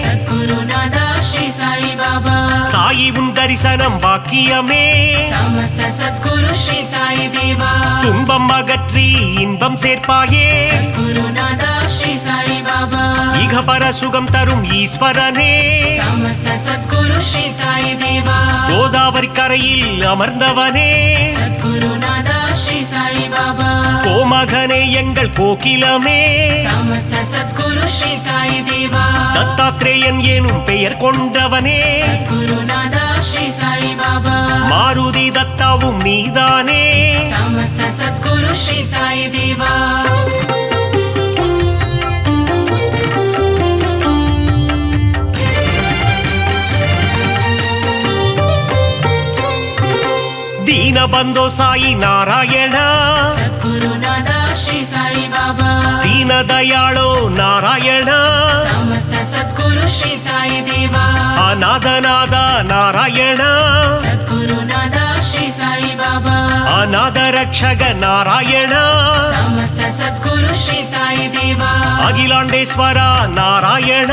सद्गुरुनादा श्री साई बाबा சாயி உன் தரிசனம் வாக்கியமே समस्त सद्गुरु श्री साई देवा துன்பம் அகற்றி இன்பம் சேர்ப்பாயே गुरुनादा श्री साई बाबा இகபர சுகம் தரும் ஈஸ்வரனே समस्त सद्गुरु श्री साई देवा கோதாவரி கரையில் அமர்ந்தவனே गुरुनादा श्री साई बाबा கோமகனே எங்கள் கோகிலமே समस्त सद्गुरु श्री साई देवा தத்தாத்ரேயன் எனும் பெயர் கொண்டவனே गुरुनादा श्री साई बाबा மாருதி தத்தாவும் நீதானே समस्त सद्गुरु श्री साई देवा ದೀನಬಂಧೋ ಸಾಯಿ ನಾರಾಯಣ सद्गुरुनादा श्री साई बाबा ದೀನದಯಾಳೋ ನಾರಾಯಣ समस्त सद्गुरु श्री साई देवा ಅನಾಥನಾದ ನಾರಾಯಣ सद्गुरुनादा श्री साई बाबा ಅನಾಥ ರಕ್ಷಕ ನಾರಾಯಣ समस्त सद्गुरु श्री साई देवा அகிலாண்டேஸ்வர நாராயಣ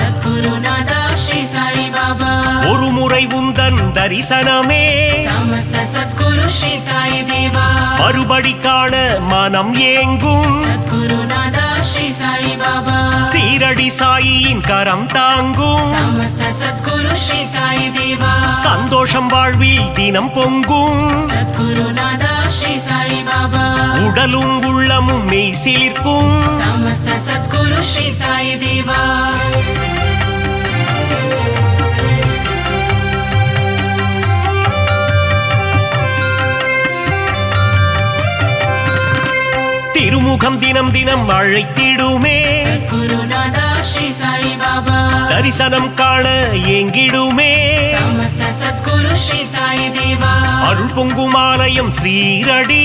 सद्गुरुनादा श्री साई बाबा ஒரு முறை உந்தன் தரிசனமே समस्त सद्गुरु श्री साई देवा மறுபடி காண மனம் ஏங்கும் सद्गुरुनादा श्री साई बाबा சீரடி சாயியின் கரம் தாங்கும் समस्त सद्गुरु श्री साई देवा சந்தோஷம் வாழ்வில் தினம் பொங்கும் सद्गुरुनादा श्री साई बाबा உடலும் உள்ளமும் மெய் சிலிர்க்கும் समस्त सद्गुरु श्री साई देवा திருமுகம் தினம் தினம் அழைத்திடுமே गुरुनादा श्री साई बाबा தரிசனம் காண ஏங்கிடுமே समस्त सद्गुरु श्री साई देवा அருள் பொங்கும் ஆலயம் ஸ்ரீரடி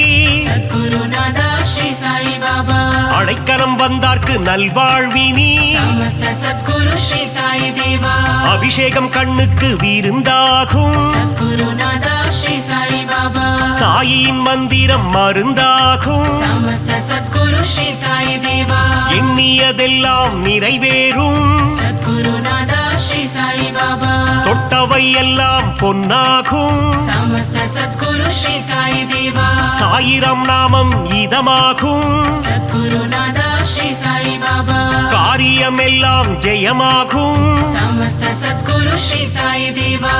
सद्गुरुनादा श्री साई बाबा அடைக்கலம் வந்தார்க்கு நல்வாழ்வினி समस्त सद्गुरु श्री साई देवा அபிஷேகம் கண்ணுக்கு விருந்தாகும் सद्गुरुनादा श्री साई बाबा சாயியின் மந்திரம் மருந்தாகும் समस्त सद्गुरु श्री साई देवा எண்ணியதெல்லாம் நிறைவேறும் सद्गुरुनादा श्री साई बाबा தொட்டவை எல்லாம் பொன்னாகும் समस्त सद्गुरु श्री साई देवा சாயிரம் நாமம் இதமாகும் सद्गुरुनादा श्री साई बाबा காரியம் எல்லாம் ஜெயமாகும் समस्त सद्गुरु श्री साई देवा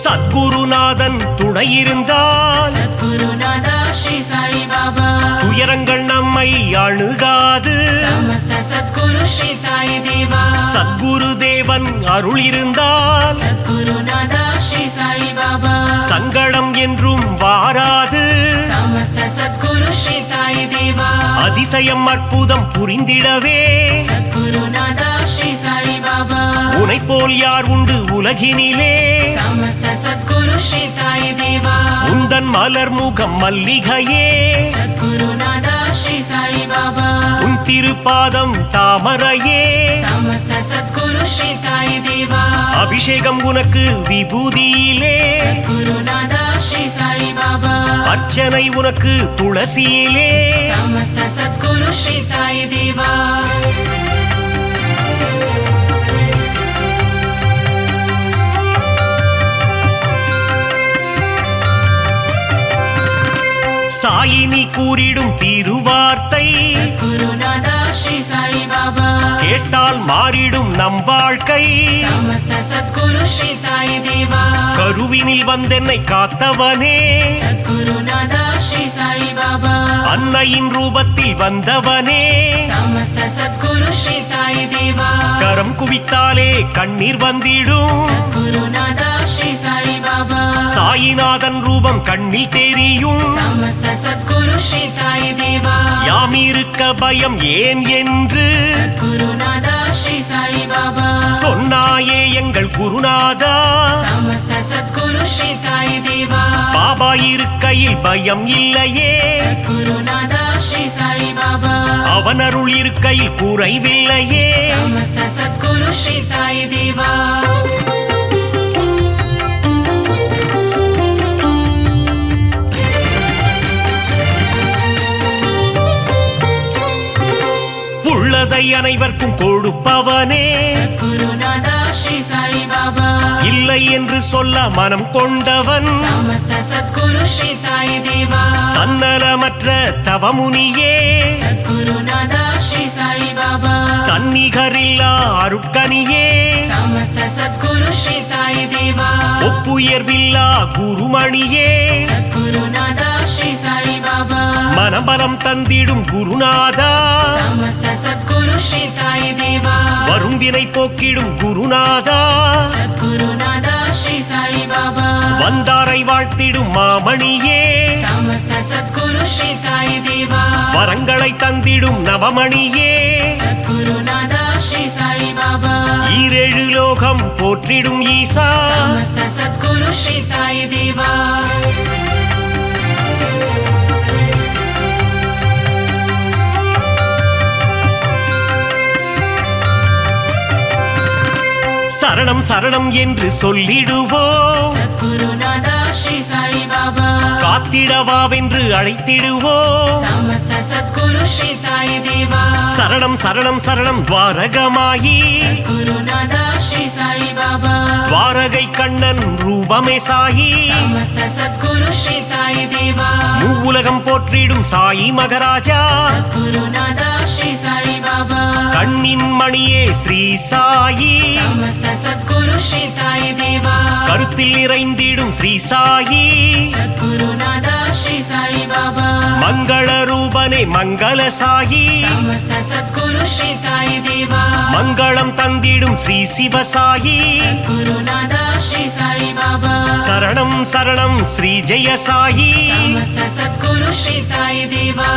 சத்குருநாதன் துணை இருந்தால் सद्गुरुनादा श्री साई बाबा துயரங்கள் நம்மை நம்மை அணுகாது समस्त सद्गुरु श्री साई देवा சத்குரு தேவன் அருள் இருந்தால் सद्गुरु नादा श्री साई बाबा சங்கடம் என்றும் வாராது समस्त सद्गुरु श्री साई देवा அதிசயம் அற்புதம் புரிந்திடவே सद्गुरु नादा श्री साई बाबा உனை போல் யார் உண்டு உலகினிலே समस्त सद्गुरु श्री साई देवा உந்தன் மலர் முகம் மல்லிகையே सद्गुरु नादा श्री साई बाबा உன் திருப்பாதம் தாமரையே समस्त सद्गुरु श्री साई देवा அபிஷேகம் உனக்கு விபூதியிலே सद्गुरु नादा श्री साई बाबा அர்ச்சனை உனக்கு துளசியிலே समस्त सद्गुरु श्री साई देवा சாயினி கூறிடும் திருவார்த்தை सद्गुरु नादा श्री साई बाबा கேட்டால் மாறிடும் நம் வாழ்க்கை समस्त सद्गुरु श्री साई देवा கருவினில் வந்தென்னை காத்தவனே सद्गुरु नादा श्री साई बाबा அன்னையின் ரூபத்தில் வந்தவனே समस्त सद्गुरु श्री साई देवा கரம் குவித்தாலே கண்ணீர் வந்திடும் सद्गुरु नादा श्री साई बाबा சாயிநாதன் ரூபம் கண்ணில் தெரியும் समस्त सद्गुरु श्री साई देवा யாம் இருக்க பயம் ஏன் என்று सद्गुरु नादा श्री साई बाबा சொன்னாயே எங்கள் குருநாதா समस्त सद्गुरु श्री साई देवा பாபா இருக்கையில் பயம் இல்லையே सद्गुरु नादा श्री साई बाबा அவன் அருள் இருக்கையில் குறைவில்லையே समस्त सद्गुरु श्री साई देवा உள்ளதை அனைவருக்கும் கொடுப்பவனே सद्गुरु नादा श्री साई बाबा இல்லை என்று சொல்ல மனம் கொண்டவன் समस्त सद्गुरु श्री साई देवा தன்னலமற்ற தவமுனியே सद्गुरु नादा श्री साई बाबा தன்னிகரில்லா அருட்கனியே समस्त सद्गुरु श्री साई देवा ஒப்புயர்வில்லா குருமணியே सद्गुरु नादा श्री साई बाबा மனபலம் தந்திடும் குருநாதா समस्त सद्गुरु श्री साई देवा வரும் வினை போக்கிடும் குருநாதா सद्गुरु नादा श्री साई बाबा வந்தாரை வாழ்த்திடும் மாமணியே समस्त सद्गुरु श्री साई देवा வரங்களை தந்திடும் நவமணியே सद्गुरु नादा श्री साई बाबा ஈரேழு லோகம் போற்றிடும் ஈசா समस्त सद्गुरु श्री साई देवा சரணம் சரணம் என்று சொல்லிடுவோம் सद्गुरु नादा श्री साई बाबा காத்திடவாவென்று அழைத்திடுவோம் समस्त सद्गुरु श्री साई देवा சரணம் சரணம் சரணம் துவாரகமாயி सद्गुरु नादा श्री साई बाबा துவாரகை கண்ணன் ரூபமே சாயி समस्त सद्गुरु श्री साई देवा மூவுலகம் போற்றிடும் சாயி மகராஜா सद्गुरु नादा श्री साई बाबा கண்ணின் மணியே ஸ்ரீ சாயி समस्त सद्गुरु श्री साई देवा கருத்தில் நிறைந்திடும் ஸ்ரீ சாயி सद्गुरु नादा श्री साई बाबा மங்கள ரூபனே மங்கள சாயி समस्त सद्गुरु श्री साई देवा மங்களம் தந்திடும் ஸ்ரீ சிவசாயி सद्गुरु नादा श्री साई बाबा சரணம் சரணம் ஸ்ரீ ஜெய சாயி समस्त सद्गुरु श्री साई देवा